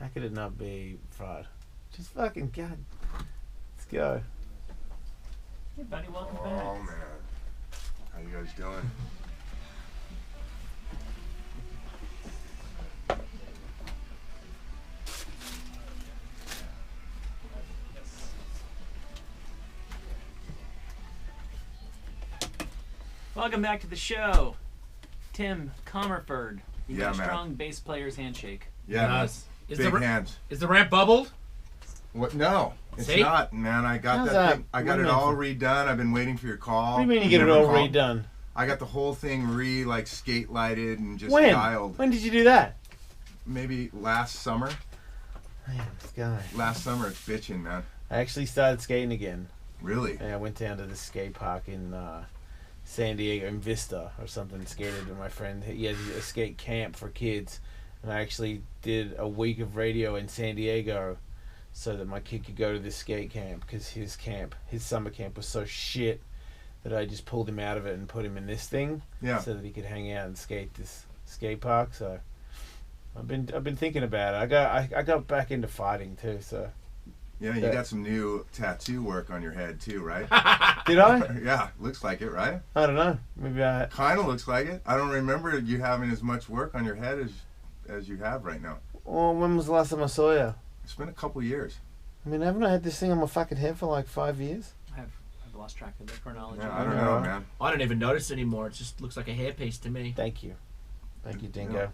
How could it not be fraud? Just fucking God. Let's go. Hey, buddy, welcome back. Oh, man. How you guys doing? Welcome back to the show. Tim Commerford. You got a man. strong bass player's handshake. Yeah, man. Is Big hands. Is the ramp bubbled? What? No, it's See? not, man. I got How's that that? thing. I got What it all do redone. I've been waiting for your call. What do you mean you get it never all called. redone? I got the whole thing skate lighted and just When? dialed. When did you do that? Maybe last summer. Man, this guy. Last summer, it's bitching, man. I actually started skating again. Really? And I went down to the skate park in San Diego, in Vista or something, skated with my friend. He had a skate camp for kids. And I actually did a week of radio in San Diego so that my kid could go to this skate camp, because his summer camp was so shit that I just pulled him out of it and put him in this thing, so that he could hang out and skate this skate park. So I've been thinking about it. I got back into fighting too. So Yeah, you got some new tattoo work on your head too, right? did I? Yeah, looks like it, right? I don't know. Maybe I. Kind of looks like it. I don't remember you having as much work on your head as you have right now. Well, when was the last time I saw you? It's been a couple years. I mean, haven't I had this thing on my fucking head for like 5 years? I've lost track of the chronology. Yeah, I don't know, man. I don't even notice anymore. It just looks like a hairpiece to me. Thank you, Dingo.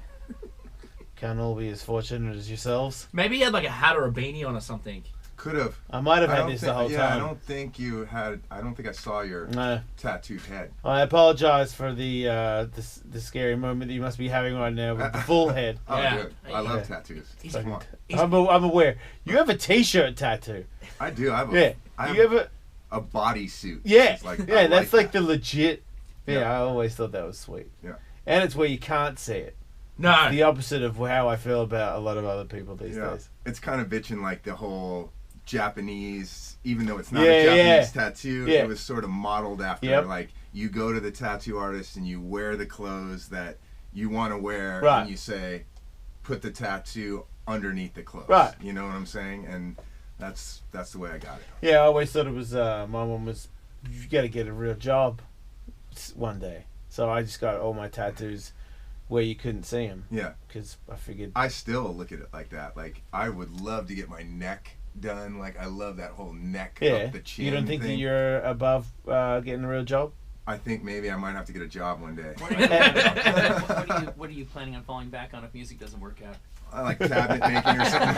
Can't all be as fortunate as yourselves. Maybe he had like a hat or a beanie on or something. Could have. I might have had this the whole time. I don't think you had. I don't think I saw your tattooed head. I apologize for the scary moment that you must be having right now with the full head. Oh, Yeah. good. I love tattoos. Come on. I'm aware. You have a T-shirt tattoo. I do. I have a bodysuit. Yeah, It's like, yeah. I That's like like the legit. Yeah, Yeah. I always thought that was sweet. Yeah. And it's where you can't see it. No. The opposite of how I feel about a lot of other people these Yeah. days. It's kind of bitching like the whole Japanese, even though it's not a Japanese tattoo, it was sort of modeled after like you go to the tattoo artist and you wear the clothes that you want to wear, and you say, put the tattoo underneath the clothes. Right. You know what I'm saying? And that's the way I got it. Yeah, I always thought it was. My mom was, you got to get a real job one day. So I just got all my tattoos where you couldn't see them. Yeah. Because I figured. I still look at it like that. Like, I would love to get my neck done. Like, I love that whole neck up the chin. You don't think thing. that you're above getting a real job? I think maybe I might have to get a job one day. What are you planning on falling back on if music doesn't work out? I like cabinet making or something.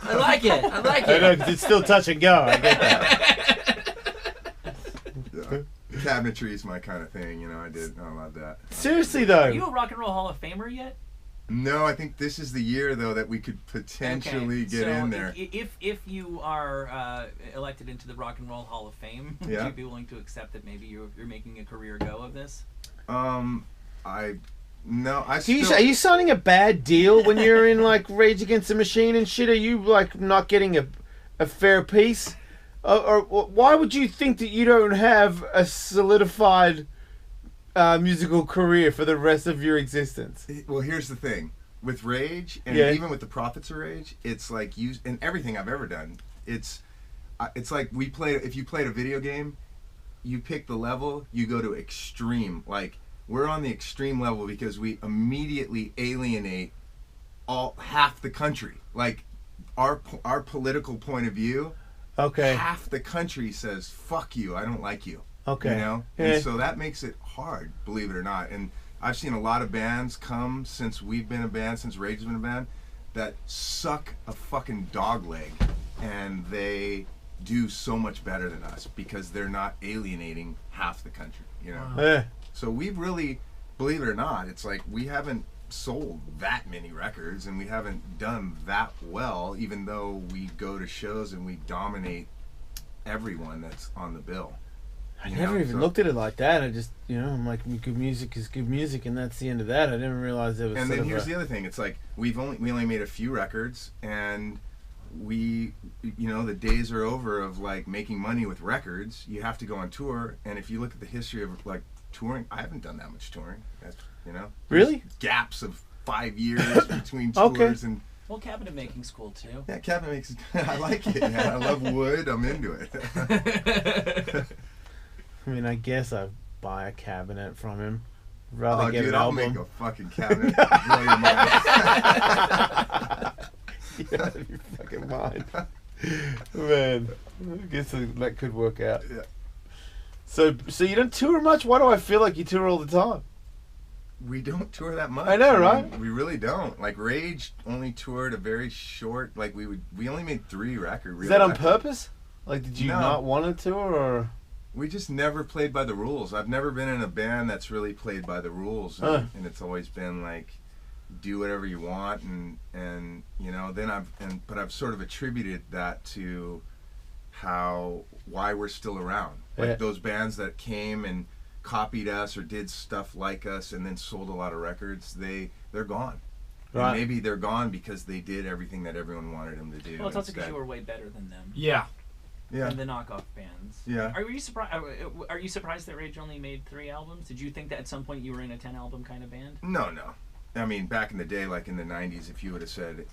I like it. I like I it. know, 'cause it's still touch and go. I get that. Cabinetry is my kind of thing, you know. I love that. Seriously though. Are you a Rock and Roll Hall of Famer yet? No, I think this is the year though that we could potentially get in there. If you are elected into the Rock and Roll Hall of Fame, would you be willing to accept that maybe you're making a career go of this? Are you signing a bad deal when you're in like Rage Against the Machine and shit? Are you like not getting a fair piece? Or why would you think that you don't have a solidified musical career for the rest of your existence? Well, here's the thing. With Rage, and even with the Prophets of Rage, it's like and everything I've ever done, it's like if you played a video game, you pick the level, you go to extreme. Like, we're on the extreme level because we immediately alienate half the country. Like, our political point of view, half the country says, fuck you, I don't like you. Okay. You know? And so that makes it hard, believe it or not. And I've seen a lot of bands come since we've been a band, since Rage has been a band, that suck a fucking dog leg, and they do so much better than us because they're not alienating half the country, you know? Yeah. So we've really, believe it or not, it's like we haven't sold that many records and we haven't done that well, even though we go to shows and we dominate everyone that's on the bill. I never even looked at it like that. I just, I'm like, good music is good music, and that's the end of that. I didn't realize there was. And then here's the other thing: it's like we only made a few records, and we, the days are over of like making money with records. You have to go on tour, and if you look at the history of like touring, I haven't done that much touring. That's, really gaps of 5 years between tours, and Well, cabinet making's cool too. Yeah, cabinet makes. I like it. Man. I love wood. I'm into it. I mean, I guess I'd buy a cabinet from him. Rather get dude, an I'll album. make a fucking cabinet. Blow your mind. You're out of your fucking mind. Man, I guess that could work out. Yeah. So you don't tour much? Why do I feel like you tour all the time? We don't tour that much. I know, right? We really don't. Like Rage only toured a very short. Like we only made 3 records. Is that on purpose? Like, did you not want to tour, or? We just never played by the rules. I've never been in a band that's really played by the rules, and it's always been like, do whatever you want, and you know. Then but I've sort of attributed that to why we're still around. Like those bands that came and copied us or did stuff like us and then sold a lot of records, they're gone. Right. And maybe they're gone because they did everything that everyone wanted them to do. Well, it's also because you were way better than them. Yeah. Than the knockoff bands. Yeah. Are you surprised? Are you surprised that Rage only made 3 albums? Did you think that at some point you were in a 10-album kind of band? No. I mean, back in the day, like in the '90s, if you would have said,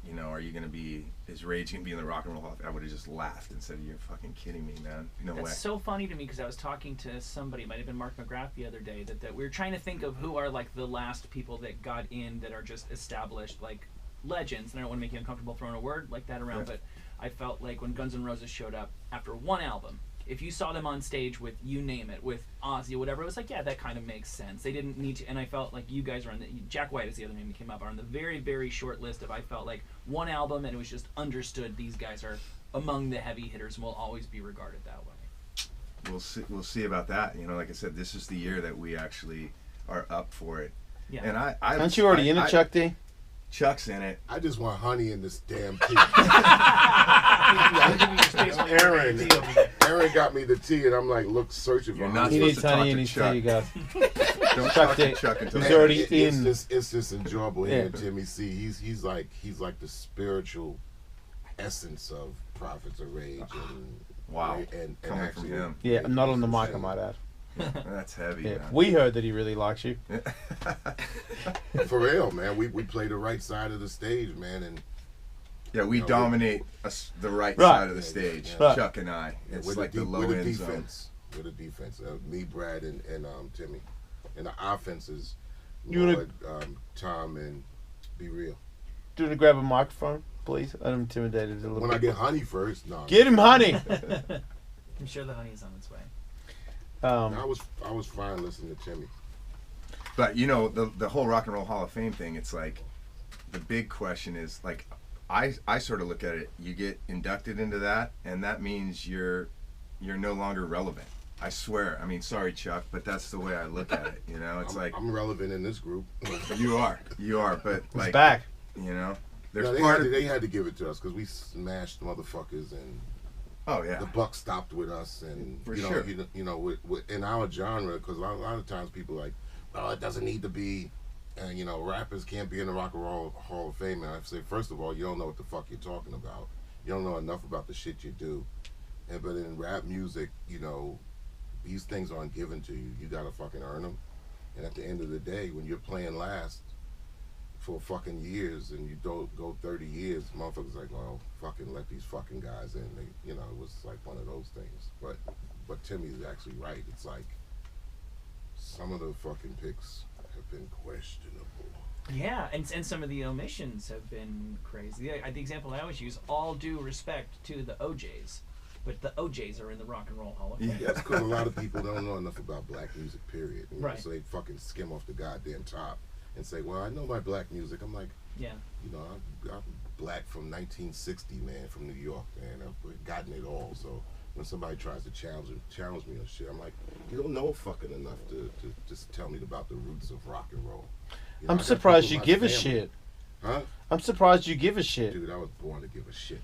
you know, is Rage gonna be in the Rock and Roll Hall of Fame? I would have just laughed and said, "You're fucking kidding me, man. No way." That's so funny to me because I was talking to somebody, it might have been Mark McGrath the other day, that we were trying to think of who are like the last people that got in that are just established like legends. And I don't want to make you uncomfortable throwing a word like that around, but I felt like when Guns N' Roses showed up after 1 album, if you saw them on stage with, you name it, with Ozzy or whatever, it was like, yeah, that kind of makes sense. They didn't need to, and I felt like you guys are on Jack White is the other name that came up, are on the very, very short list of, I felt like, 1 album, and it was just understood these guys are among the heavy hitters and will always be regarded that way. We'll see about that. You know, like I said, this is the year that we actually are up for it. Yeah. And aren't you already in it, Chuck D? Chuck's in it. I just want honey in this damn tea. Aaron got me the tea, and I'm like, searching for honey. He needs honey in his tea, you guys. Don't talk to Chuck until he's already in. It's just enjoyable hearing Timmy C. He's like the spiritual essence of Prophets of Rage. And, wow. And coming actually, from him. Yeah, not on the mic, I might add. That's heavy, man. We heard that he really likes you. For real, man. We play the right side of the stage, man, and we dominate the right side of the stage. Right. Chuck and I. It's like the low end zone. We're the defense. Me, Brad, and Timmy. And the offense is Tom and Be Real. Do you want to grab a microphone, please? I'm intimidated a little bit. When I get honey first, no. Get him honey! I'm sure the honey's on its way. I was fine listening to Timmy. But you know, the whole Rock and Roll Hall of Fame thing, it's like the big question is like I sort of look at it, you get inducted into that and that means you're no longer relevant. I swear. I mean, sorry Chuck, but that's the way I look at it, you know? It's I'm relevant in this group. You are, but like it's back. You know? They had to give it to us because we smashed motherfuckers and oh yeah, the buck stopped with us, and you know, with in our genre, because a lot of times people are like, oh, it doesn't need to be, and you know, rappers can't be in the Rock and Roll Hall of Fame. And I say, first of all, you don't know what the fuck you're talking about. You don't know enough about the shit you do. But in rap music, you know, these things aren't given to you. You gotta fucking earn them. And at the end of the day, when you're playing last for fucking years and you don't go 30 years, motherfuckers like, well, fucking let these fucking guys in. They, you know, it was like one of those things. But Timmy's actually right. It's like some of the fucking picks have been questionable. Yeah, and some of the omissions have been crazy. The example I always use, all due respect to the OJs, but the OJs are in the Rock and Roll Hall of Fame. Yeah, that's because a lot of people don't know enough about black music, period. You know? Right. So they fucking skim off the goddamn top and say, well, I know my black music. I'm like, yeah, you know, I'm black from 1960, man, from New York, man. I've gotten it all. So when somebody tries to challenge me on shit, I'm like, you don't know fucking enough to just tell me about the roots of rock and roll. You know, I'm surprised you give a shit. Huh? I'm surprised you give a shit. Dude, I was born to give a shit.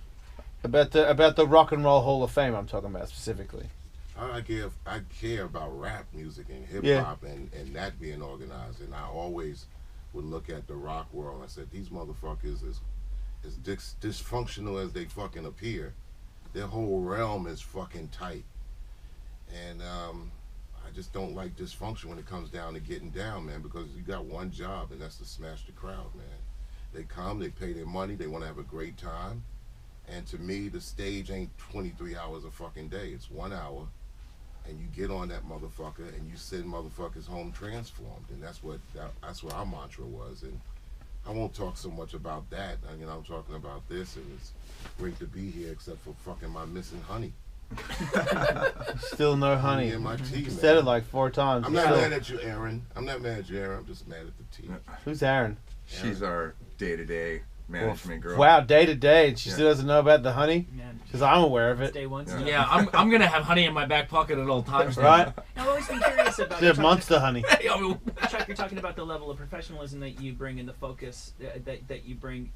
About the Rock and Roll Hall of Fame I'm talking about specifically. I care about rap music and hip hop and that being organized, and I always would look at the rock world and I said, these motherfuckers as dysfunctional as they fucking appear, their whole realm is fucking tight. And I just don't like dysfunction when it comes down to getting down, man, because you got one job and that's to smash the crowd, man. They come, they pay their money, they want to have a great time. And to me, the stage ain't 23 hours a fucking day. It's 1 hour. And you get on that motherfucker and you send motherfuckers home transformed. And that's what our mantra was. And I won't talk so much about that. You know, I'm talking about this, and it's great to be here except for fucking my missing honey. Still no honey. In my tea, man. Said it like 4 times. I'm not mad at you, Aaron. I'm just mad at the tea. Who's Aaron? She's our day-to-day management girl. Wow, day to day, and she still doesn't know about the honey? Because I'm aware of it. Day one. Yeah, I'm going to have honey in my back pocket at all times. Right? I've always been curious about She have Monster honey. Chuck, you're talking about the level of professionalism that you bring and the focus that you bring.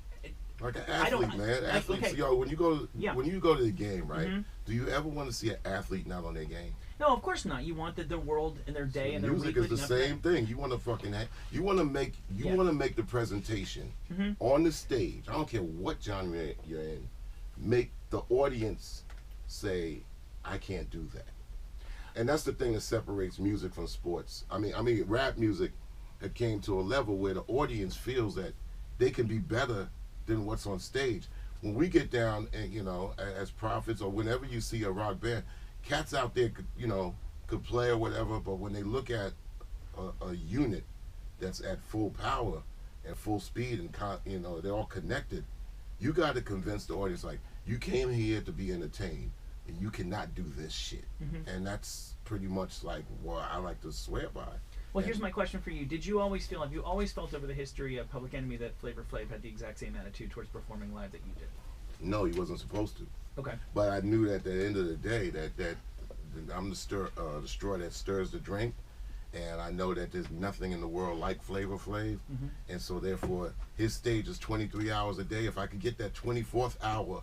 Like an athlete, man. Athletes, okay. Yo, when you go to the game, right? Mm-hmm. Do you ever want to see an athlete not on their game? No, of course not. You want the world and their day and their week. Music is the same thing. You want to fucking want to make the presentation on the stage. I don't care what genre you're in. Make the audience say, "I can't do that," and that's the thing that separates music from sports. I mean, rap music had came to a level where the audience feels that they can be better than what's on stage. When we get down and, you know, as prophets, or whenever you see a rock band, cats out there could play or whatever, but when they look at a unit that's at full power and full speed and they're all connected, you got to convince the audience, like, you came here to be entertained and you cannot do this shit. And that's pretty much like what I like to swear by. Well, here's my question for you. Have you always felt over the history of Public Enemy that Flavor Flav had the exact same attitude towards performing live that you did? No, he wasn't supposed to. Okay. But I knew that at the end of the day that I'm the straw that stirs the drink, and I know that there's nothing in the world like Flavor Flav, and so therefore his stage is 23 hours a day. If I could get that 24th hour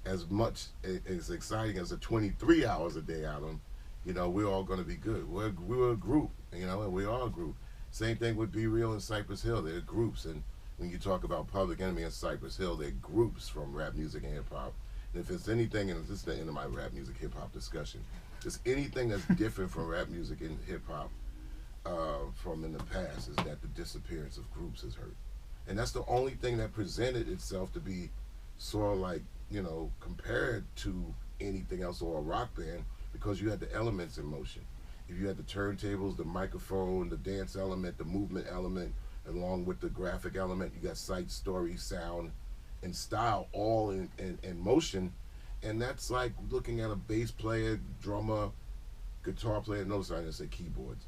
as much as exciting as the 23 hours a day out of him, you know, we're all going to be good. We're a group, you know, and we are a group. Same thing with Be Real and Cypress Hill. They're groups, and when you talk about Public Enemy and Cypress Hill, they're groups from rap music and hip hop. And if it's anything, and this is the end of my rap music hip hop discussion, if it's anything that's different from rap music and hip hop from in the past, is that the disappearance of groups has hurt. And that's the only thing that presented itself to be sort of like, you know, compared to anything else or a rock band, because you had the elements in motion. If you had the turntables, the microphone, the dance element, the movement element, along with the graphic element, you got sight, story, sound, and style all in motion. And that's like looking at a bass player, drummer, guitar player, notice I didn't say keyboards,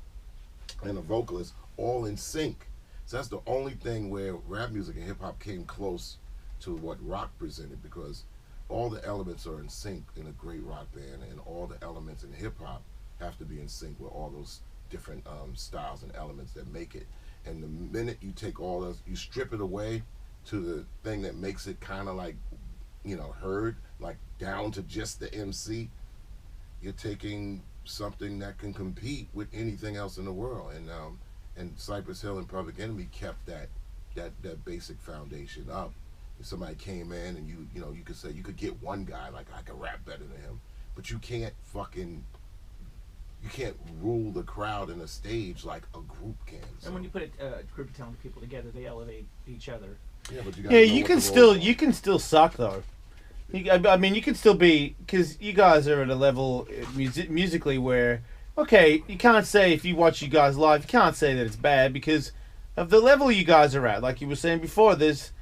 and a vocalist all in sync. So that's the only thing where rap music and hip hop came close to what rock presented, because all the elements are in sync in a great rock band, and all the elements in hip hop have to be in sync with all those different styles and elements that make it. And the minute you take all those, you strip it away to the thing that makes it kind of like, you know, heard, like down to just the MC, you're taking something that can compete with anything else in the world. And Cypress Hill and Public Enemy kept that basic foundation up. If somebody came in and you could say, you could get one guy like, I could rap better than him, but you can't rule the crowd in a stage like a group can. So. And when you put a group of talented people together, they elevate each other. Yeah, but you can still suck though. I mean, you can still be, because you guys are at a level musically where, okay, you can't say, if you watch you guys live, you can't say that it's bad because of the level you guys are at. Like you were saying before, there's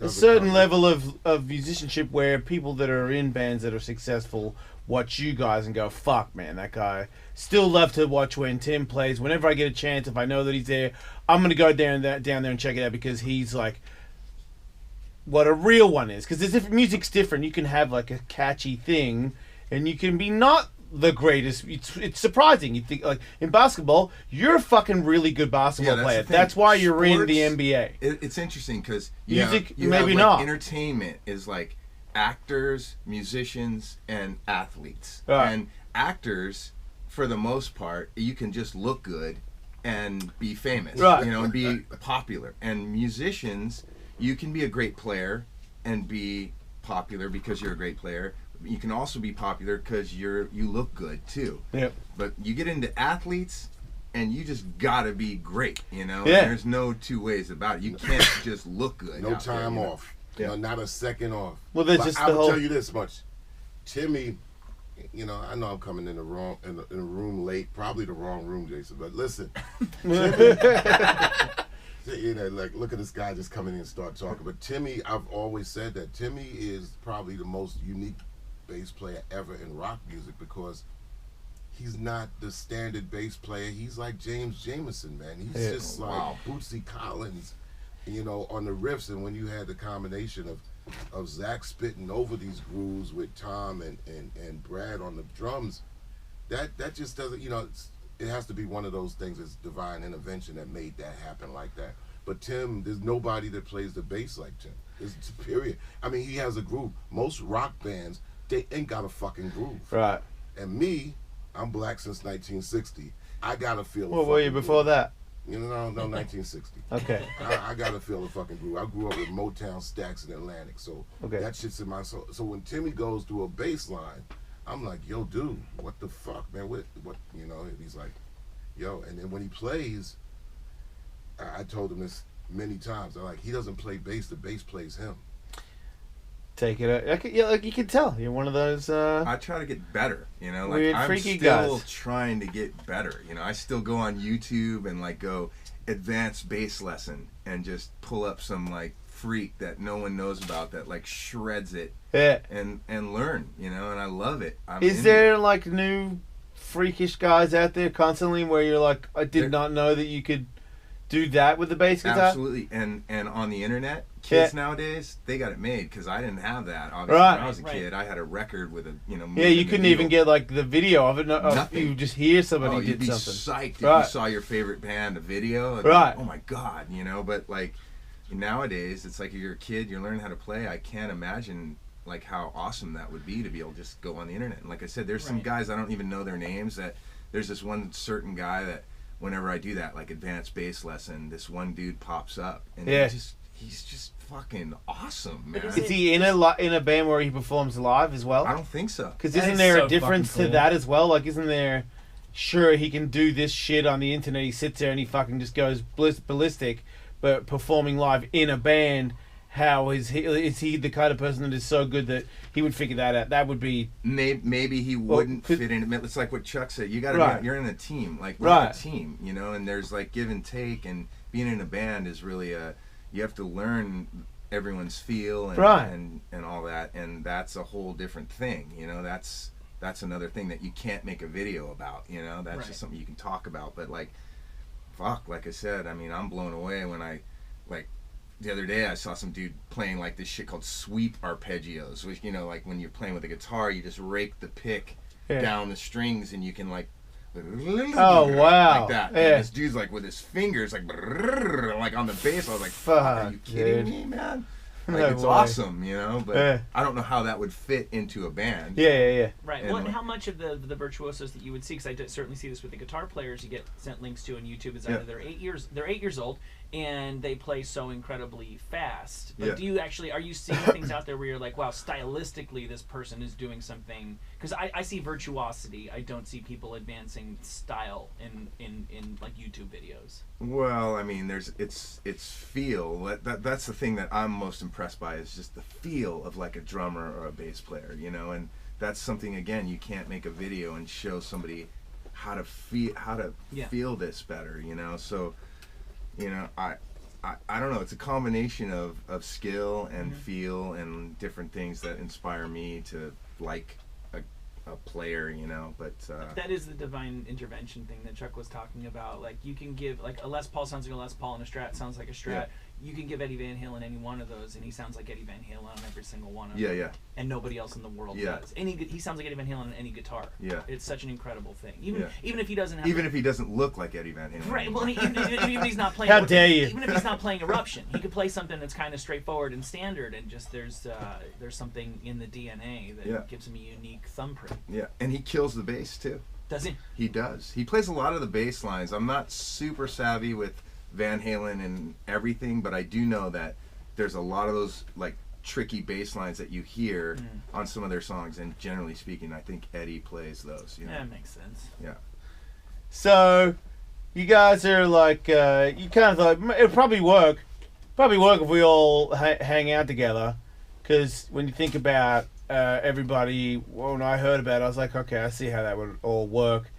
a certain level of musicianship where people that are in bands that are successful watch you guys and go, fuck, man, that guy. Still love to watch when Tim plays. Whenever I get a chance, if I know that he's there, I'm going to go down there and check it out, because he's like what a real one is. Because there's different, music's different. You can have like a catchy thing, and you can be not the greatest. It's surprising. You think, like, in basketball, you're a fucking really good basketball player. That's why you're in the NBA. It's interesting because music, you maybe have, not. Entertainment is like actors, musicians, and athletes. Right. And actors, for the most part, you can just look good and be famous, right, and be popular. And musicians, you can be a great player and be popular because you're a great player. You can also be popular because you look good too. Yep. But you get into athletes, and you just gotta be great, you know. Yeah. And there's no two ways about it. You can't just look good. No out there, time you know? off. You know, not a second off. Well, there's But just I the will whole. tell you this much, Timmy. You know, I know I'm coming in the wrong in a room late, probably the wrong room, Jason. But listen, Timmy, you know, like look at this guy just coming in and start talking. But Timmy, I've always said that Timmy is probably the most unique bass player ever in rock music because he's not the standard bass player. He's like James Jamerson, man. He's just like Bootsy Collins, you know, on the riffs. And when you had the combination of Zach spitting over these grooves with Tom and Brad on the drums, that just doesn't, you know, it has to be one of those things. It's divine intervention that made that happen like that. But Tim, there's nobody that plays the bass like Tim. It's period. I mean, he has a groove. Most rock bands, they ain't got a fucking groove. Right. And me, I'm black since 1960. I gotta feel. What were you before that? You know, no, 1960. Okay. I gotta feel the fucking groove. I grew up with Motown stacks in Atlantic, so that shit's in my soul. So when Timmy goes through a bass line, I'm like, yo, dude, what the fuck, man? What, you know? And he's like, yo. And then when he plays, I told him this many times. I'm like, he doesn't play bass. The bass plays him. Take it. Like you can tell, you're one of those. I try to get better, you know. Like weird, I'm freaky still guys. trying to get better. You know, I still go on YouTube and like go advanced bass lesson and just pull up some like freak that no one knows about that like shreds it. Yeah. And learn, you know, and I love it. Is there like new freakish guys out there constantly where you're like, I did not know that you could do that with the bass guitar? Absolutely. And on the internet, kids nowadays, they got it made because I didn't have that. Obviously, Right. when I was a kid, I had a record with a, you know, Yeah, you couldn't even needle. get like the video of it. Nothing. You just hear somebody you'd did be something. psyched if Right. you saw your favorite band, a video. And Right. oh my God, you know. But like nowadays, it's like if you're a kid, you're learning how to play. I can't imagine like how awesome that would be to be able to just go on the internet. And like I said, there's some guys I don't even know their names. That there's this one certain guy that whenever I do that like advanced bass lesson, this one dude pops up and he's just fucking awesome, man. Is he in a band where he performs live as well? I don't think so. Because isn't there a difference to that as well? Like, isn't there? Sure, he can do this shit on the internet. He sits there and he fucking just goes ballistic. But performing live in a band, how is he? Is he the kind of person that is so good that he would figure that out? That would be maybe he wouldn't fit in. It's like what Chuck said. You got to you're in a team. Like we're a team, you know. And there's like give and take. And being in a band is really you have to learn everyone's feel and all that. And that's a whole different thing, you know. That's another thing that you can't make a video about, you know. That's just something you can talk about. But like, fuck, like I said, I mean, I'm blown away when I like. The other day I saw some dude playing like this shit called sweep arpeggios, which, you know, like when you're playing with a guitar, you just rake the pick down the strings and you can like, oh wow, like that. And this dude's like with his fingers like on the bass. I was like, fuck, are you kidding me, man? Like, it's awesome, you know, but I don't know how that would fit into a band. Yeah. Right. Well, and how much of the virtuosos that you would see, because I certainly see this with the guitar players you get sent links to on YouTube, is either they're 8 years old and they play so incredibly fast. But are you seeing things out there where you're like, wow, stylistically this person is doing something? Because I see virtuosity. I don't see people advancing style in like YouTube videos. Well, I mean, it's feel. That's the thing that I'm most impressed by is just the feel of like a drummer or a bass player, you know. And that's something, again, you can't make a video and show somebody how to feel this better, you know. So, you know, I don't know. It's a combination of skill and feel and different things that inspire me to like a player, you know. But that is the divine intervention thing that Chuck was talking about. Like, you can give like a Les Paul sounds like a Les Paul and a Strat sounds like a Strat. Yeah. You can give Eddie Van Halen any one of those, and he sounds like Eddie Van Halen on every single one of them. Yeah. And nobody else in the world does. He sounds like Eddie Van Halen on any guitar. Yeah. It's such an incredible thing. Even if he doesn't have if he doesn't look like Eddie Van Halen. Right. Well, even if he's not playing. How dare you? Even if he's not playing Eruption, he could play something that's kind of straightforward and standard, and just there's something in the DNA that gives him a unique thumbprint. Yeah, and he kills the bass too. Does he? He does. He plays a lot of the bass lines. I'm not super savvy with Van Halen and everything, but I do know that there's a lot of those like tricky bass lines that you hear on some of their songs, and generally speaking, I think Eddie plays those. You know? Yeah, that makes sense. Yeah. So, you guys are like, you kind of thought it'll probably work. Probably work if we all hang out together. Because when you think about everybody, when I heard about it, I was like, okay, I see how that would all work.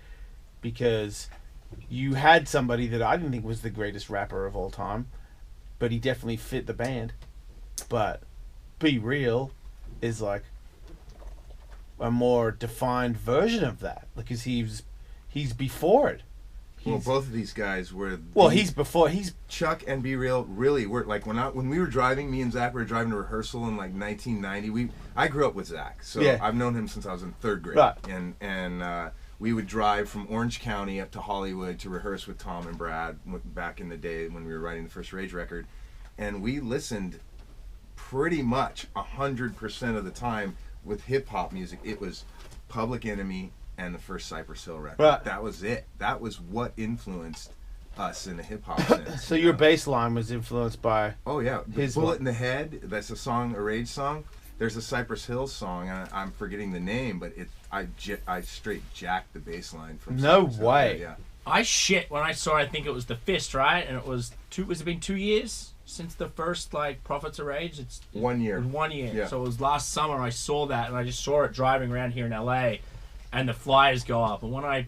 Because you had somebody that I didn't think was the greatest rapper of all time, but he definitely fit the band. But Be Real is like a more defined version of that, because he's before it. Well, both of these guys were. He's Chuck and Be Real really were like when we were driving. Me and Zach were driving to rehearsal in like 1990. I grew up with Zach, so Yeah. I've known him since I was in 3rd grade. Right. And we would drive from Orange County up to Hollywood to rehearse with Tom and Brad back in the day when we were writing the first Rage record, and we listened pretty much 100% of the time with hip hop music. It was Public Enemy and the first Cypress Hill record. Right. That was it. That was what influenced us in the hip hop sense. So your bass line was influenced by... Oh yeah, his Bullet in the Head. That's a song, a Rage song. There's a Cypress Hill song, and I'm forgetting the name, but I straight jacked the bass line from. No Cypress Hill. way. Yeah. I shit when I saw. I think it was the Fist, right? And it was it been 2 years since the first like Prophets of Rage? It's 1 year. It was 1 year. Yeah. So it was last summer. I saw that, and I just saw it driving around here in LA, and the flyers go up. And when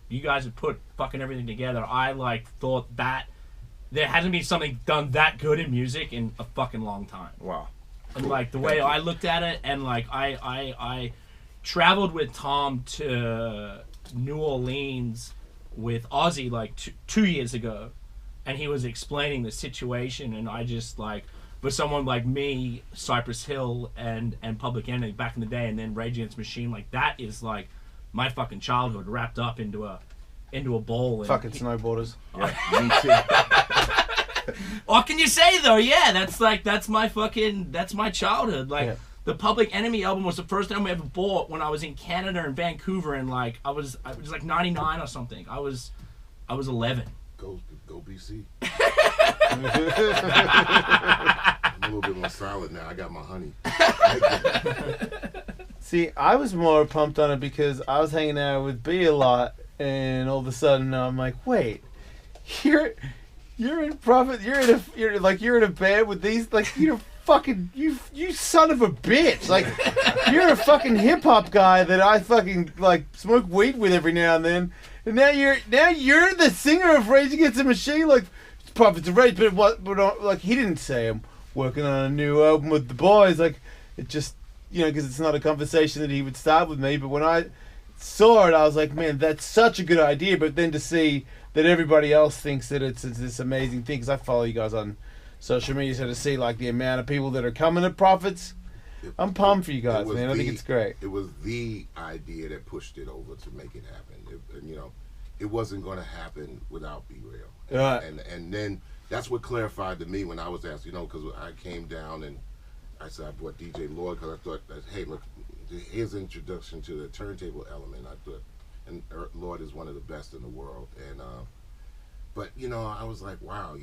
you guys had put fucking everything together, I like thought that there hasn't been something done that good in music in a fucking long time. Wow. And like the way I looked at it, and like I traveled with Tom to New Orleans with Ozzy like 2 years ago, and he was explaining the situation, and I just like, for someone like me, Cypress Hill and Public Enemy back in the day, and then Rage Against the Machine, like that is like my fucking childhood wrapped up into a bowl. And Fucking snowboarders. Yeah, me too. What can you say though? Yeah, that's my childhood. Like Yeah. the Public Enemy album was the first album I ever bought when I was in Canada and Vancouver, and like I was like 99 or something. I was 11. Go BC. I'm a little bit more solid now. I got my honey. See, I was more pumped on it because I was hanging out with B a lot, and all of a sudden I'm like, wait, you're in Prophet, you're in a band with these, like, you're fucking, you son of a bitch, like, you're a fucking hip hop guy that I fucking like smoke weed with every now and then, and now you're the singer of Rage Against the Machine, like, Prophets of Rage, but like, he didn't say I'm working on a new album with the boys, like, it just, because it's not a conversation that he would start with me, but when I saw it, I was like, man, that's such a good idea, but then to see that everybody else thinks that it's this amazing thing, because I follow you guys on social media, so to see like the amount of people that are coming to Prophets, I'm pumped for you guys, man. I think it's great. It was the idea that pushed it over to make it happen. It wasn't going to happen without Be Real. Right. And then that's what clarified to me when I was asked, because I came down and I said I brought DJ Lloyd because I thought that, hey, look, his introduction to the turntable element, I thought, and Lloyd is one of the best in the world. And but I was like, wow,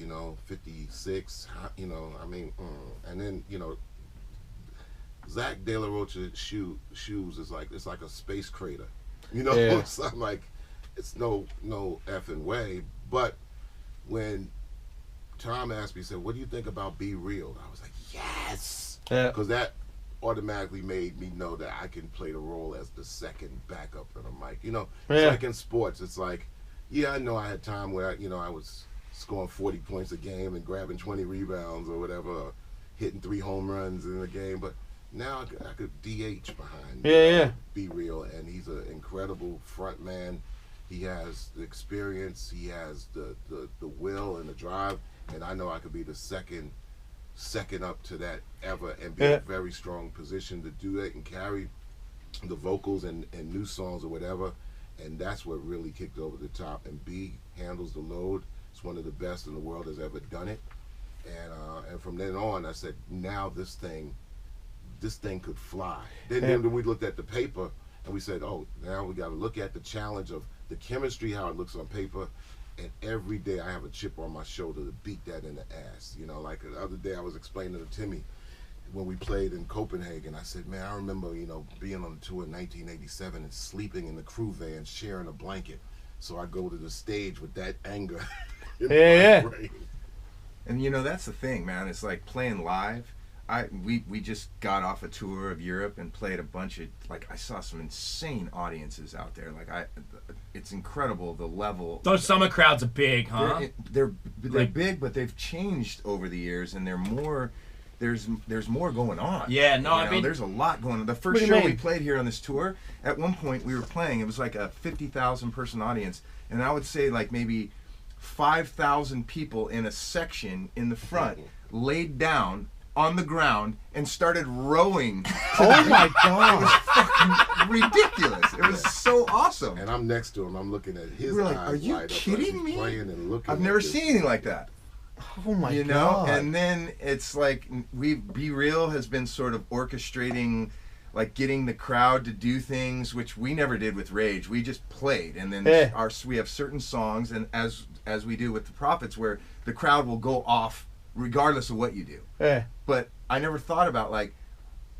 56, and then Zach De La Rocha's shoes is like, it's like a space crater, Yeah. So I'm like, it's no effing way. But when Tom asked me, he said, what do you think about Be Real? I was like, yes, because that automatically made me know that I can play the role as the second backup on a mic. It's like in sports. It's like, yeah, I know I had time where I was scoring 40 points a game and grabbing 20 rebounds or whatever, or hitting 3 home runs in a game, but now I could DH behind Be Real, and he's an incredible front man. He has the experience, he has the will and the drive, and I know I could be the second up to that ever, and be in a very strong position to do that and carry the vocals and new songs or whatever. And that's what really kicked over the top. And B handles the load. It's one of the best in the world that's ever done it. And from then on, I said, now this thing could fly. Then we looked at the paper and we said, oh, now we got to look at the challenge of the chemistry, how it looks on paper. And every day I have a chip on my shoulder to beat that in the ass. Like the other day I was explaining to Timmy when we played in Copenhagen. I said, man, I remember, being on the tour in 1987 and sleeping in the crew van, sharing a blanket. So I go to the stage with that anger. Yeah. Brain. And you know, that's the thing, man. It's like playing live. We just got off a tour of Europe and played a bunch of, like, I saw some insane audiences out there. Like, it's incredible the level. Those summer crowds are big, huh? They're big, but they've changed over the years, and they're more. There's more going on. Yeah, no, I mean, there's a lot going on. The first show we played here on this tour, at one point we were playing, it was like a 50,000 person audience, and I would say like maybe 5,000 people in a section in the front laid down on the ground and started rowing. Oh my God. It was fucking ridiculous. It was so awesome. And I'm next to him. I'm looking at his We're eyes. like, are you light up as kidding he's me? playing and looking I've at never this. seen anything like that. Oh my You know? God. And then it's like, Be Real has been sort of orchestrating, like getting the crowd to do things, which we never did with Rage. We just played, and then we have certain songs, and as we do with the Prophets, where the crowd will go off regardless of what you do. Yeah. But I never thought about, like,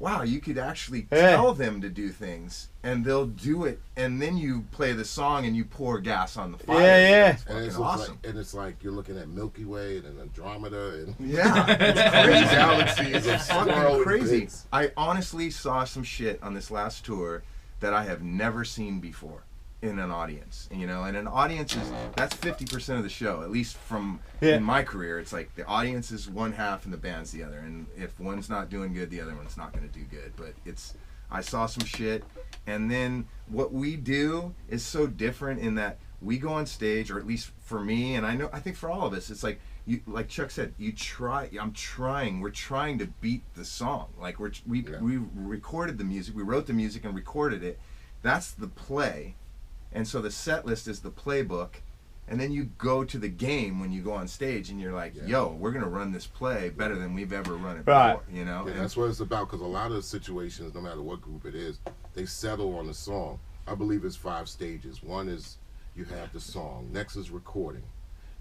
wow, you could actually tell them to do things, and they'll do it, and then you play the song and you pour gas on the fire. Yeah. It's fucking awesome. It's like you're looking at Milky Way and Andromeda and Yeah, it's crazy. galaxies of Fucking swirling crazy. bits. I honestly saw some shit on this last tour that I have never seen before in an audience. You know, and an audience that's 50% of the show, at least from in my career. It's like the audience is one half and the band's the other, and if one's not doing good, the other one's not going to do good. But I saw some shit, and then what we do is so different in that we go on stage, or at least for me, and I think for all of us, it's like like Chuck said, we're trying to beat the song. Like we recorded the music, we wrote the music and recorded it. That's the play. And so the set list is the playbook, and then you go to the game when you go on stage, and you're like, yo, we're going to run this play better than we've ever run it before, you know? Yeah, that's what it's about, because a lot of situations, no matter what group it is, they settle on a song. I believe it's 5 stages. One is you have the song. Next is recording.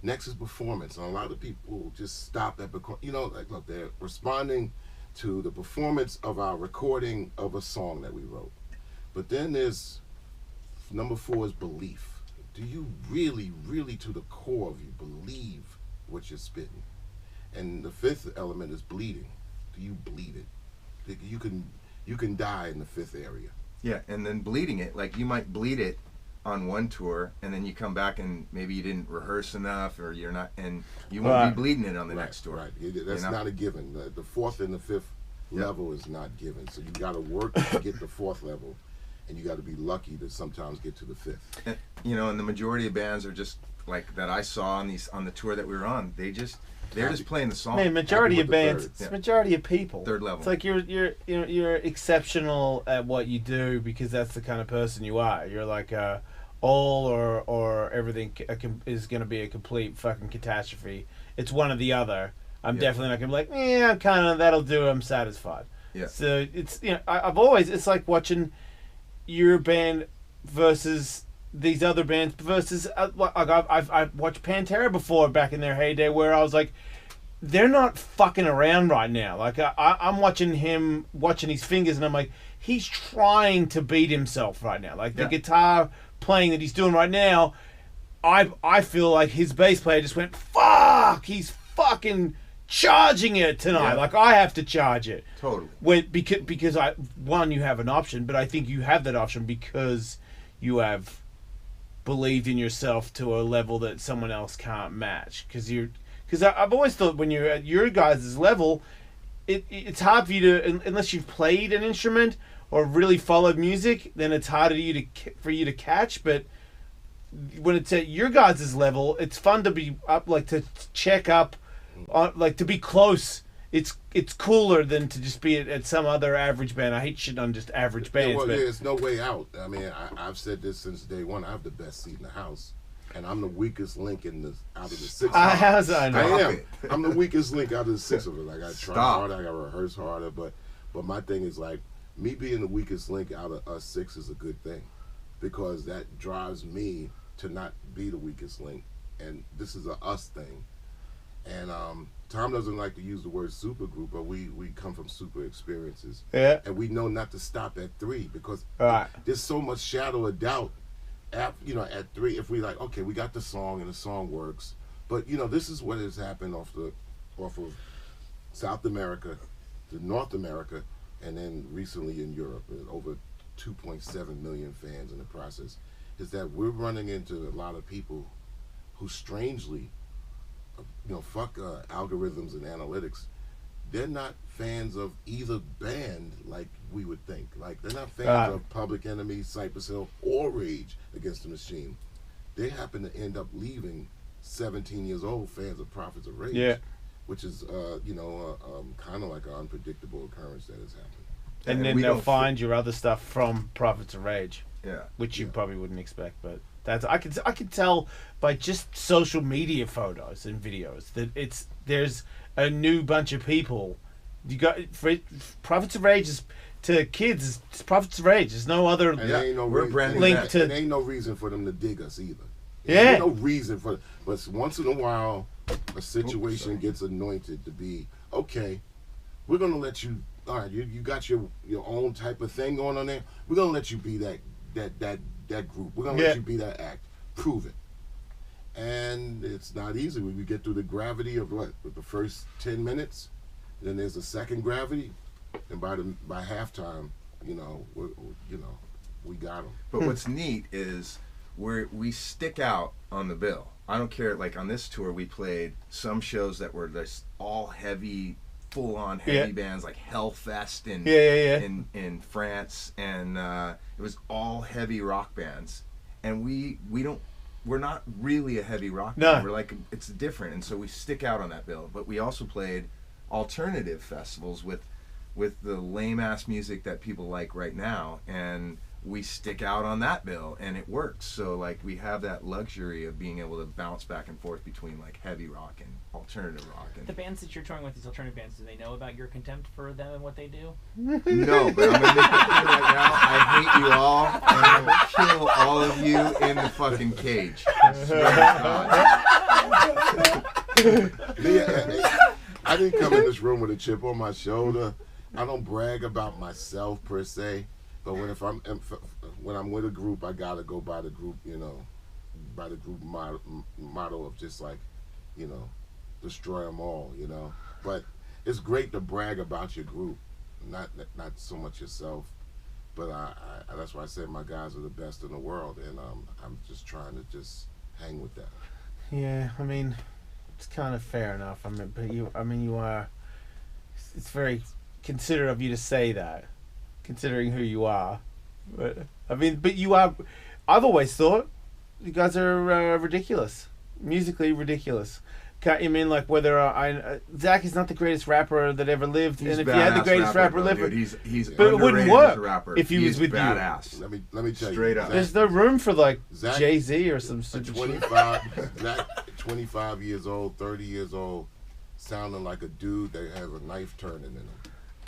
Next is performance. And a lot of people just stop at, you know, like, look, they're responding to the performance of our recording of a song that we wrote. But then there's number 4 is belief. Do you really, really to the core of you believe what you're spitting? And the 5th element is bleeding. Do you bleed it? You can die in the 5th area. Yeah, and then bleeding it, like you might bleed it on one tour, and then you come back and maybe you didn't rehearse enough, or you're not, and you won't be bleeding it on the next tour. Right, that's not a given. The 4th and the 5th level is not given. So you got to work to get the 4th level. And you got to be lucky to sometimes get to the 5th. And, you know, and the majority of bands are just like that I saw on the tour that we were on. They're just playing the song. Man, majority of bands, it's majority of people. 3rd level. It's like you're exceptional at what you do because that's the kind of person you are. You're like all or everything is going to be a complete fucking catastrophe. It's one or the other. I'm definitely not going to be like, I'm kind of, that'll do. I'm satisfied. Yeah. So it's, you know, I've always, it's like watching your band versus these other bands versus like I've watched Pantera before back in their heyday, where I was like, they're not fucking around right now. Like I'm watching his fingers, and I'm like, he's trying to beat himself right now. Like the guitar playing that he's doing right now, I feel like his bass player just went, fuck, he's fucking charging it tonight. Like I have to charge it. Totally. Because you have an option, but I think you have that option because you have believed in yourself to a level that someone else can't match. Because I've always thought when you're at your guys' level, it's hard for you to, unless you've played an instrument or really followed music, then it's harder for you to catch. But when it's at your guys' level, it's fun to be up, like to check up. Like to be close, it's cooler than to just be at some other average band. I hate shit on just average bands. There's no way out. I mean, I've said this since day one. I have the best seat in the house, and I'm the weakest link out of the 6. How's I know? I am. I'm the weakest link out of the 6 of it. Like I try harder, I got to rehearse harder, but my thing is like me being the weakest link out of us 6 is a good thing, because that drives me to not be the weakest link, and this is a us thing. And Tom doesn't like to use the word super group, but we come from super experiences. Yeah. And we know not to stop at 3 because there's so much shadow of doubt at 3, if we like, okay, we got the song and the song works, but this is what has happened off of South America to North America, and then recently in Europe, over 2.7 million fans in the process, is that we're running into a lot of people who strangely, fuck algorithms and analytics, they're not fans of either band like we would think. Like, they're not fans of Public Enemy, Cypress Hill, or Rage Against the Machine. They happen to end up leaving 17 years old fans of Prophets of Rage, which is, kind of like an unpredictable occurrence that has happened. And then they'll find your other stuff from Prophets of Rage, yeah, which you probably wouldn't expect, but that's I can tell by just social media photos and videos that there's a new bunch of people. You got Prophets of Rage is to kids. It's Prophets of Rage. There's no other link to. There ain't no reason for them to dig us either. Yeah, there's no reason for. But once in a while, a situation gets anointed to be okay. We're gonna let you. All right, you got your own type of thing going on there. We're gonna let you be that group. We're gonna let you be that act. Prove it. And it's not easy when we get through the gravity of with the first 10 minutes. Then there's a second gravity, and by halftime, we got them. But what's neat is we stick out on the bill. I don't care. Like on this tour, we played some shows that were just all heavy. Full-on heavy bands like Hellfest in France, and it was all heavy rock bands. And we're not really a heavy rock band. We're like, it's different, and so we stick out on that bill. But we also played alternative festivals with the lame ass music that people like right now, and we stick out on that bill, and it works. So like we have that luxury of being able to bounce back and forth between like heavy rock and alternative rock. And the bands that you're touring with, these alternative bands, do they know about your contempt for them and what they do? No, but I'm gonna make it clear right now. I hate you all, and I will kill all of you in the fucking cage. I didn't come in this room with a chip on my shoulder. I don't brag about myself per se. But when I'm with a group, I gotta go by the group, by the group motto of just like, destroy them all, But it's great to brag about your group, not so much yourself. But that's why I said my guys are the best in the world, and I'm just trying to just hang with that. Yeah, I mean, it's kind of fair enough. You are. It's very considerate of you to say that, considering who you are. But you are. I've always thought you guys are ridiculous, musically ridiculous. Like whether Zach is not the greatest rapper that ever lived, and if he had the greatest rapper lived, he's but it wouldn't work if he was with badass. you. Let me tell straight you, up. There's no room for like Jay-Z or some stupid 25 years old, 30 years old, sounding like a dude that has a knife turning in him.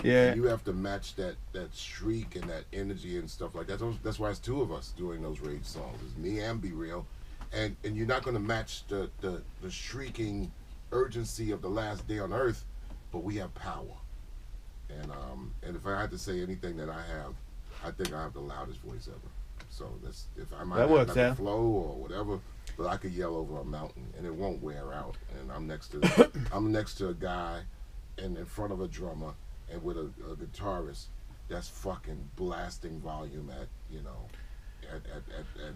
Yeah, you have to match that streak and that energy and stuff like that. That's why it's two of us doing those Rage songs. It's me and Be Real, and you're not going to match the shrieking urgency of The Last Day on Earth, but we have power. And if I had to say anything that I have, I think I have the loudest voice ever. So that's if I might have like a flow or whatever, but I could yell over a mountain and it won't wear out. And I'm next to a guy and in front of a drummer and with a guitarist that's fucking blasting volume at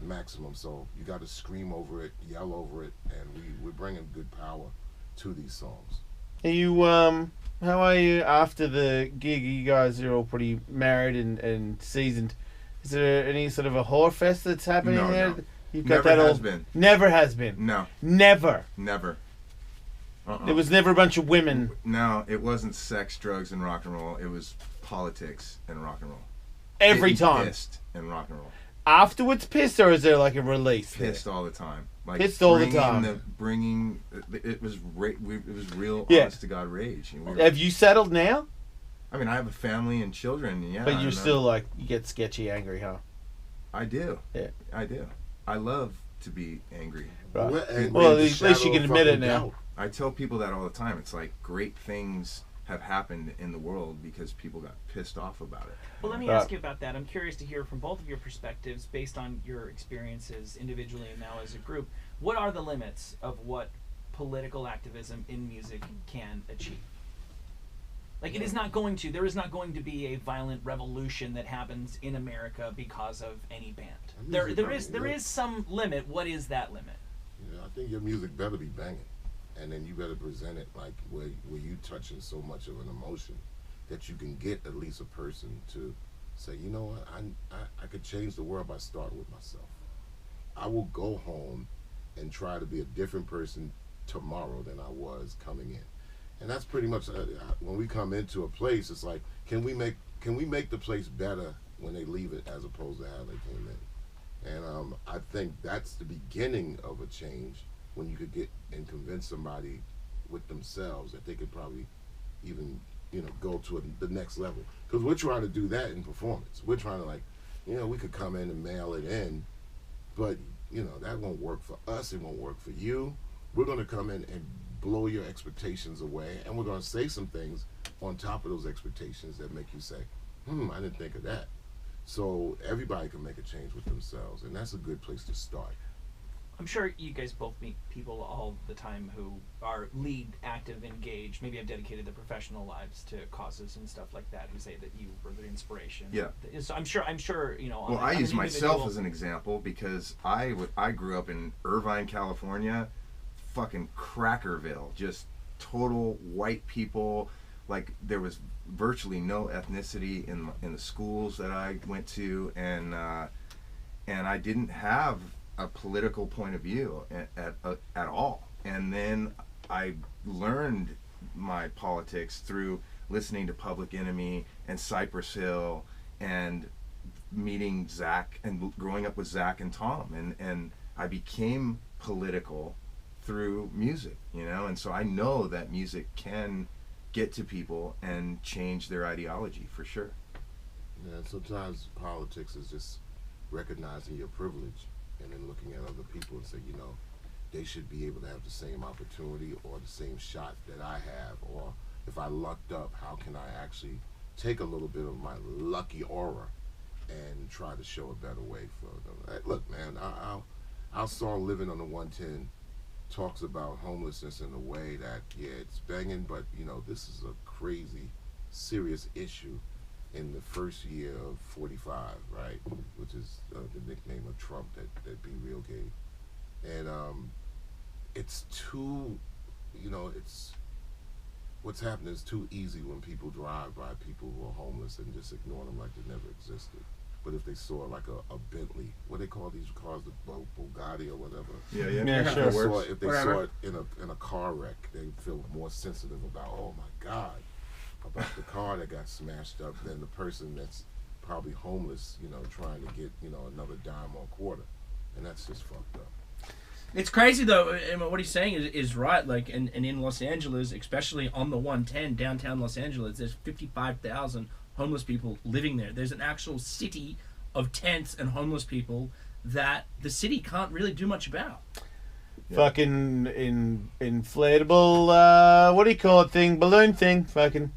maximum. So you got to scream over it, yell over it, and we're bringing good power to these songs. Are you how are you after the gig? You guys are all pretty married and seasoned. Is there any sort of a whore fest that's happening there? No. You've got that all. Never has been. No. Never. There was never a bunch of women. No, it wasn't sex, drugs, and rock and roll. It was politics and rock and roll. Every time. Pissed and rock and roll. Afterwards pissed, or is there like a release? Pissed all the time. Like pissed all the time. It was real honest to God rage. Have you settled now? I mean, I have a family and children, yeah. But you're still like, you get sketchy angry, huh? I do. Yeah. I do. I love to be angry. Right. Well, at least you can admit it now. I tell people that all the time. It's like great things have happened in the world because people got pissed off about it. Well, let me ask you about that. I'm curious to hear from both of your perspectives based on your experiences individually and now as a group. What are the limits of what political activism in music can achieve? Like, there is not going to be a violent revolution that happens in America because of any band. There is some limit. What is that limit? I think your music better be banging. And then you better present it like where you touching so much of an emotion that you can get at least a person to say, you know what, I could change the world by starting with myself. I will go home and try to be a different person tomorrow than I was coming in. And that's pretty much when we come into a place, it's like, can we make the place better when they leave it as opposed to how they came in? And I think that's the beginning of a change, when you could get and convince somebody with themselves that they could probably even, go to the next level. Because we're trying to do that in performance. We're trying to we could come in and mail it in, but, that won't work for us. It won't work for you. We're going to come in and blow your expectations away, and we're going to say some things on top of those expectations that make you say, I didn't think of that. So everybody can make a change with themselves, and that's a good place to start. I'm sure you guys both meet people all the time who are lead, active, engaged, maybe have dedicated their professional lives to causes and stuff like that, who say that you were their inspiration. Yeah. So I'm sure. Well, I use myself as an example because I grew up in Irvine, California, fucking Crackerville, just total white people. Like, there was virtually no ethnicity in the schools that I went to, and I didn't have a political point of view at all. And then I learned my politics through listening to Public Enemy and Cypress Hill and meeting Zach and growing up with Zach and Tom, and I became political through music, and so I know that music can get to people and change their ideology for sure. Yeah, sometimes politics is just recognizing your privilege and then looking at other people and say, they should be able to have the same opportunity or the same shot that I have, or if I lucked up, how can I actually take a little bit of my lucky aura and try to show a better way for them. Look, man, our song Living on the 110 talks about homelessness in a way that, it's banging, but, this is a crazy, serious issue in the first year of 45, right? Which is the nickname of Trump that Be Real gave. And it's too, what's happening is too easy when people drive by people who are homeless and just ignore them like they never existed. But if they saw like a Bentley, what they call these cars, the Bugatti or whatever. Yeah, sure. If they saw it in a car wreck, they feel more sensitive about, oh my God, about the car that got smashed up than the person that's probably homeless, trying to get, another dime or a quarter. And that's just fucked up. It's crazy though, and what he's saying is right. Like, and in Los Angeles, especially on the 110, downtown Los Angeles, there's 55,000 homeless people living there. There's an actual city of tents and homeless people that the city can't really do much about. Yeah. Fucking inflatable, what do you call it thing? Balloon thing. Fucking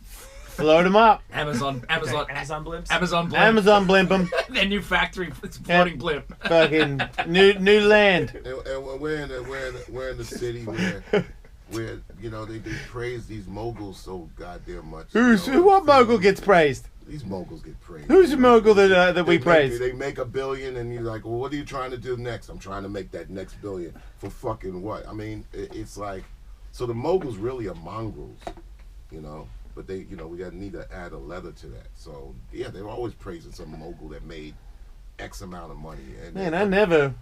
float them up. Amazon blimps. Amazon blimp them. Their new factory floating blimp. Fucking new land. And we're in the city where they praise these moguls so goddamn much. What mogul gets praised? These moguls get praised. Who's the mogul that we praise? They make $1 billion, and you're like, well, what are you trying to do next? I'm trying to make that next $1 billion for fucking what? I mean, it's like, so the moguls really are mongrels, But they, we need to add a leather to that. So yeah, they're always praising some mogul that made X amount of money. And man, I never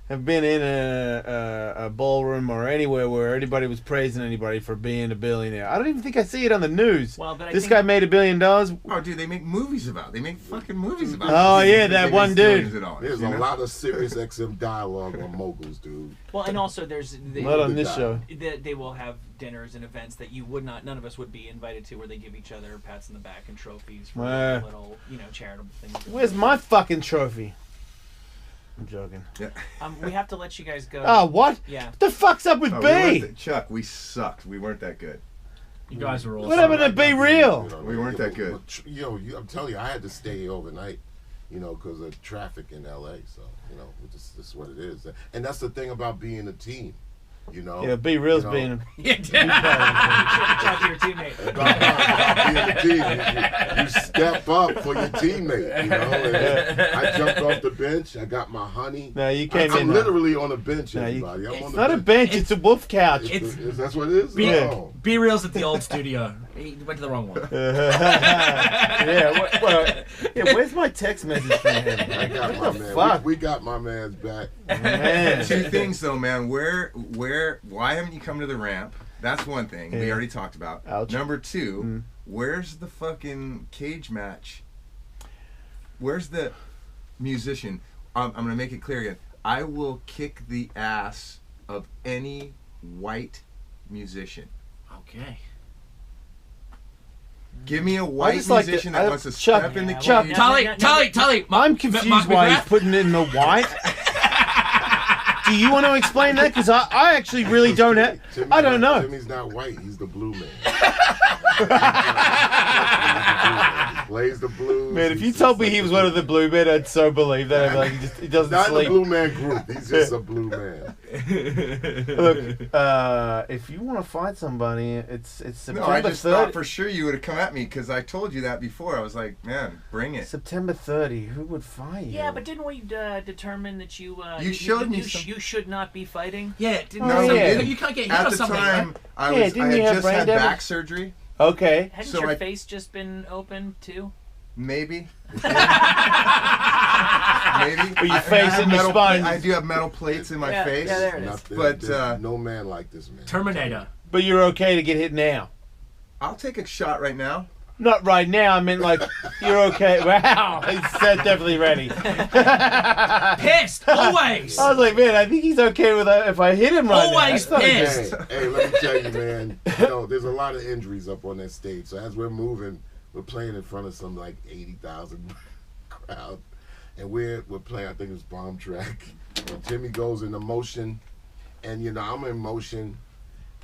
have been in a ballroom or anywhere where anybody was praising anybody for being a billionaire. I don't even think I see it on the news. Well, but this guy made $1 billion. Oh, dude, they make movies about it. They make fucking movies about it. Oh, yeah, that one dude. There's a lot of SiriusXM dialogue on moguls, dude. Well, and also there's... Not on this show. They will have dinners and events that none of us would be invited to, where they give each other pats on the back and trophies for little, charitable things. Where's my fucking trophy? I'm joking. Yeah. We have to let you guys go. Oh, what? Yeah. What the fuck's up with B? Chuck, we sucked. We weren't that good. You guys were all. What happened to Be Real? We weren't that good. I'm telling you, I had to stay overnight, because of traffic in LA. So, this is what it is. And that's the thing about being a team. Yeah, Be Real's being. You should talk to your teammate. About being a team, you step up for your teammate. And I jumped off the bench. I got my honey. No, you came in. I'm literally on a bench, everybody. It's not a bench. It's a wolf couch. That's what it is. Be Real's at the old studio. He went to the wrong one. Where's my text message from him? I got my man. Fuck? We got my man's back. Man. Two things though, man. Why haven't you come to the ramp? That's one thing we already talked about. Ouch. Number two, where's the fucking cage match? Where's the musician? I'm gonna make it clear again. I will kick the ass of any white musician. Okay. Give me a white musician that wants to step in the cage. Tully. I'm confused why he's putting in the white. Do you want to explain that? Because I actually really don't have... I don't know. Timmy's not white. He's the blue man. He plays the blues. Man, if you told me he was one of the blue men, I'd so believe that. I'd be like, he doesn't not sleep. Not the blue man group. He's just a blue man. Look, if you want to fight somebody, it's September 30th. No, I just thought for sure you would have come at me because I told you that before. I was like, man, bring it. September 30. Who would fight you? Yeah, but didn't we determine that you you should not be fighting? Yeah, you can't get hit at or the something. time, Right? I had just had back surgery. Okay. Hadn't your face just been open too? Maybe. Maybe. But your face and your spine. I do have metal plates in my face. Yeah, there it is. But no man like this man. Terminator. But you're okay to get hit now. I'll take a shot right now. Not right now. I mean, like, you're okay. Wow, he's definitely ready. Pissed, always. I was like, man, I think he's okay with that if I hit him right always now. Pissed. Hey, let me tell you, man. There's a lot of injuries up on that stage. So as we're moving, we're playing in front of some like 80,000 crowd, and we're playing. I think it's Bomb Track. And Timmy goes into motion, and I'm in motion,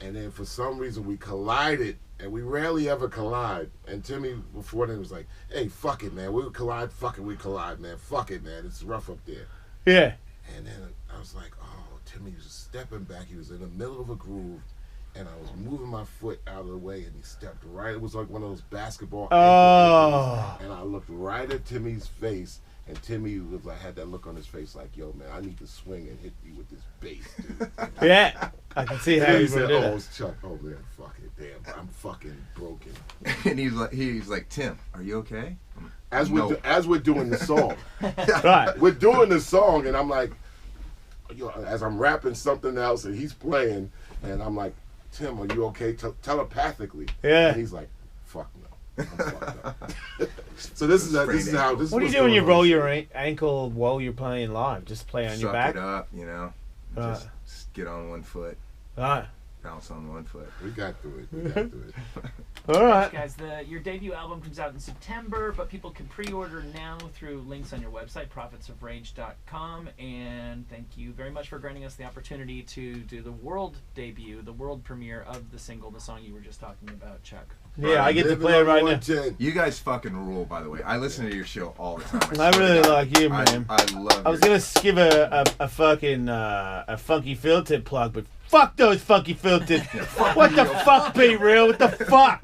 and then for some reason we collided. And we rarely ever collide. And Timmy, before then, was like, hey, fuck it, man. We would collide. Fuck it, we collide, man. Fuck it, man. It's rough up there. Yeah. And then I was like, oh, Timmy was stepping back. He was in the middle of a groove. And I was moving my foot out of the way. And he stepped right. It was like one of those basketball. Oh. And I looked right at Timmy's face. And Timmy was like, had that look on his face like, yo, man, I need to swing and hit you with this bass, dude. Yeah. I can see how he he's said, going to do oh, it's Chuck. Oh, man, fuck it. Damn, I'm fucking broken. And he's like, Tim, are you okay? As we're doing the song. Right. We're doing the song, and I'm like, as I'm rapping something else, and he's playing, and I'm like, Tim, are you okay? Telepathically. Yeah. And he's like, fuck no. I'm fucked up. So this is how. What do you do when you roll your ankle while you're playing live? Just play on your back? Suck it up, Just get on one foot. Right. Bounce on one foot. We got through it. All right. Guys, your debut album comes out in September, but people can pre-order now through links on your website, prophetsofrage.com. And thank you very much for granting us the opportunity to do the world debut, the world premiere of the single, the song you were just talking about, Chuck. Yeah, I get to play it right now. You guys fucking rule, by the way. I listen to your show all the time. I really like you, man. I love. I was gonna give a fucking a funky field tip plug, but fuck those funky field tips. What the fuck, Be Real? What the fuck?